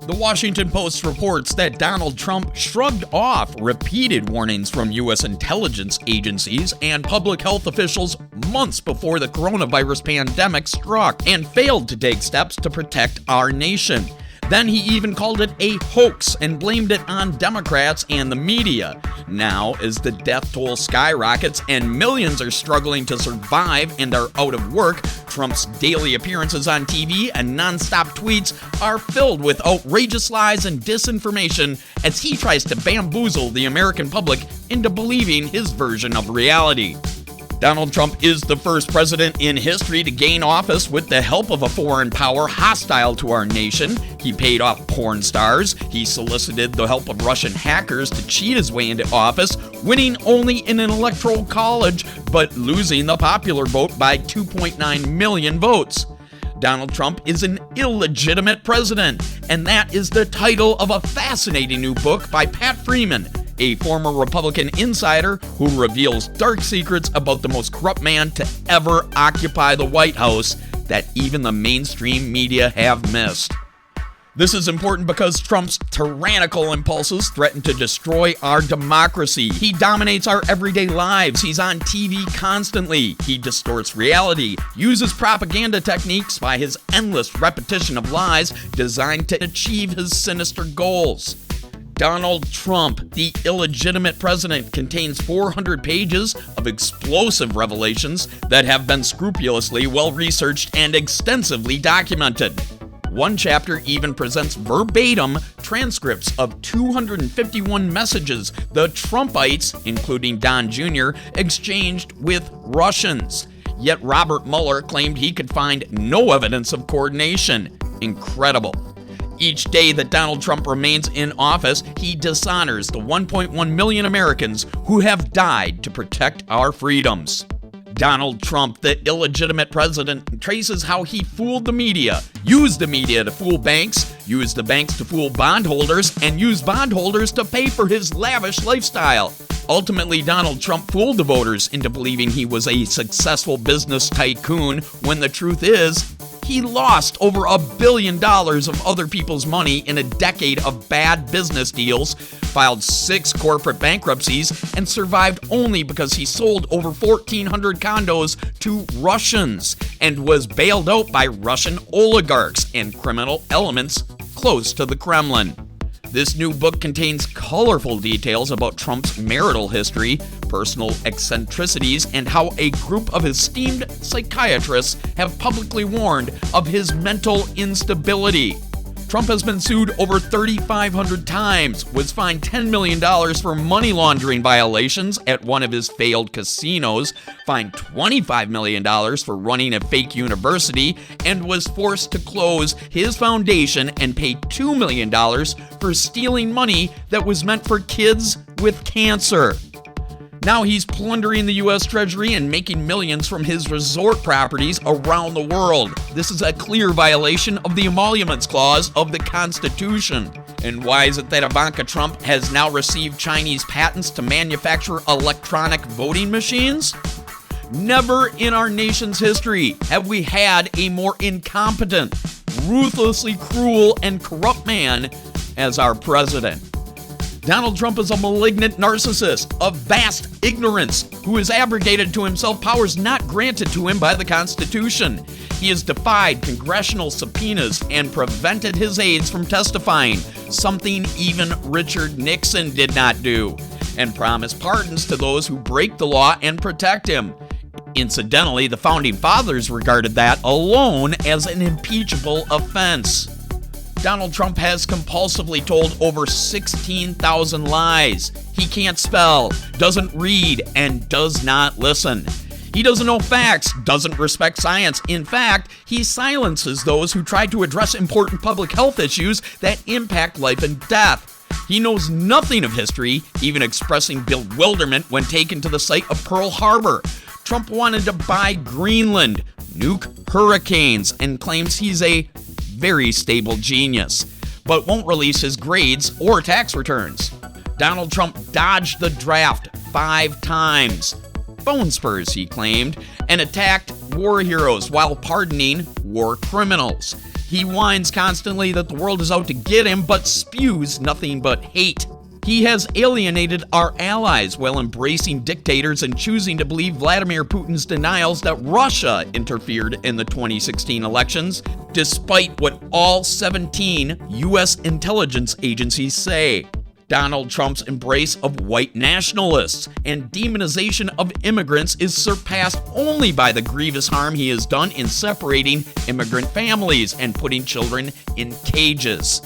The Washington Post reports that Donald Trump shrugged off repeated warnings from U.S. intelligence agencies and public health officials months before the coronavirus pandemic struck and failed to take steps to protect our nation. Then he even called it a hoax and blamed it on Democrats and the media. Now, as the death toll skyrockets and millions are struggling to survive and are out of work, Trump's daily appearances on TV and nonstop tweets are filled with outrageous lies and disinformation as he tries to bamboozle the American public into believing his version of reality. Donald Trump is the first president in history to gain office with the help of a foreign power hostile to our nation. He paid off porn stars. He solicited the help of Russian hackers to cheat his way into office, winning only in an electoral college, but losing the popular vote by 2.9 million votes. Donald Trump is an illegitimate president, and that is the title of a fascinating new book by Pat Freeman, a former Republican insider who reveals dark secrets about the most corrupt man to ever occupy the White House that even the mainstream media have missed. This is important because Trump's tyrannical impulses threaten to destroy our democracy. He dominates our everyday lives. He's on TV constantly. He distorts reality, uses propaganda techniques by his endless repetition of lies designed to achieve his sinister goals. Donald Trump, the illegitimate president, contains 400 pages of explosive revelations that have been scrupulously well-researched and extensively documented. One chapter even presents verbatim transcripts of 251 messages the Trumpites, including Don Jr., exchanged with Russians. Yet Robert Mueller claimed he could find no evidence of coordination. Incredible. Each day that Donald Trump remains in office, he dishonors the 1.1 million Americans who have died to protect our freedoms. Donald Trump, the illegitimate president, traces how he fooled the media, used the media to fool banks, used the banks to fool bondholders, and used bondholders to pay for his lavish lifestyle. Ultimately, Donald Trump fooled the voters into believing he was a successful business tycoon, when the truth is, he lost over $1 billion of other people's money in a decade of bad business deals, filed 6 corporate bankruptcies, and survived only because he sold over 1,400 condos to Russians and was bailed out by Russian oligarchs and criminal elements close to the Kremlin. This new book contains colorful details about Trump's marital history, personal eccentricities, and how a group of esteemed psychiatrists have publicly warned of his mental instability. Trump has been sued over 3,500 times, was fined $10 million for money laundering violations at one of his failed casinos, fined $25 million for running a fake university, and was forced to close his foundation and pay $2 million for stealing money that was meant for kids with cancer. Now he's plundering the U.S. Treasury and making millions from his resort properties around the world. This is a clear violation of the Emoluments Clause of the Constitution. And why is it that Ivanka Trump has now received Chinese patents to manufacture electronic voting machines? Never in our nation's history have we had a more incompetent, ruthlessly cruel, and corrupt man as our president. Donald Trump is a malignant narcissist of vast ignorance who has abrogated to himself powers not granted to him by the Constitution. He has defied congressional subpoenas and prevented his aides from testifying, something even Richard Nixon did not do, and promised pardons to those who break the law and protect him. Incidentally, the Founding Fathers regarded that alone as an impeachable offense. Donald Trump has compulsively told over 16,000 lies. He can't spell, doesn't read, and does not listen. He doesn't know facts, doesn't respect science. In fact, he silences those who try to address important public health issues that impact life and death. He knows nothing of history, even expressing bewilderment when taken to the site of Pearl Harbor. Trump wanted to buy Greenland, nuke hurricanes, and claims he's a very stable genius, but won't release his grades or tax returns. Donald Trump dodged the draft 5 times. Phone spurs, he claimed, and attacked war heroes while pardoning war criminals. He whines constantly that the world is out to get him, but spews nothing but hate. He has alienated our allies while embracing dictators and choosing to believe Vladimir Putin's denials that Russia interfered in the 2016 elections, despite what all 17 U.S. intelligence agencies say. Donald Trump's embrace of white nationalists and demonization of immigrants is surpassed only by the grievous harm he has done in separating immigrant families and putting children in cages.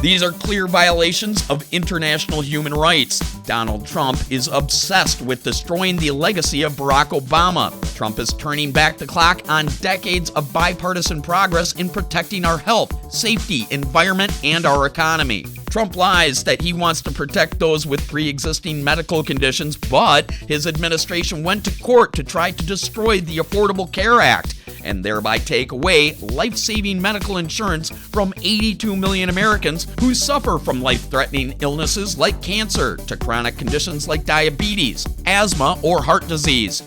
These are clear violations of international human rights. Donald Trump is obsessed with destroying the legacy of Barack Obama. Trump is turning back the clock on decades of bipartisan progress in protecting our health, safety, environment, and our economy. Trump lies that he wants to protect those with pre-existing medical conditions, but his administration went to court to try to destroy the Affordable Care Act and thereby take away life-saving medical insurance from 82 million Americans who suffer from life-threatening illnesses like cancer to chronic conditions like diabetes, asthma, or heart disease.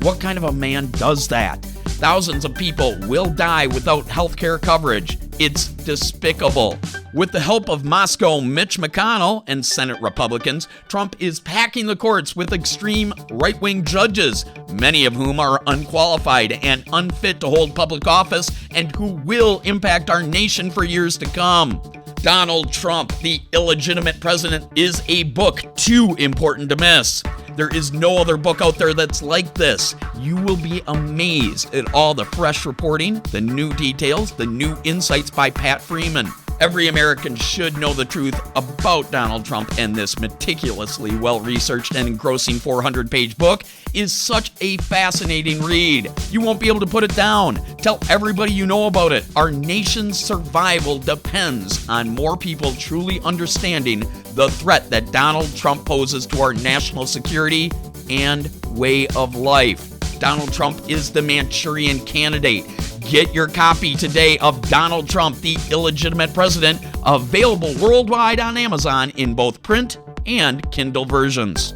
What kind of a man does that? Thousands of people will die without health care coverage. It's despicable. With the help of Moscow Mitch McConnell and Senate Republicans, Trump is packing the courts with extreme right-wing judges, many of whom are unqualified and unfit to hold public office and who will impact our nation for years to come. Donald Trump, the illegitimate president, is a book too important to miss. There is no other book out there that's like this. You will be amazed at all the fresh reporting, the new details, the new insights by Pat Freeman. Every American should know the truth about Donald Trump, and this meticulously well-researched and engrossing 400-page book is such a fascinating read. You won't be able to put it down. Tell everybody you know about it. Our nation's survival depends on more people truly understanding the threat that Donald Trump poses to our national security and way of life. Donald Trump is the Manchurian Candidate. Get your copy today of Donald Trump, the Illegitimate President, available worldwide on Amazon in both print and Kindle versions.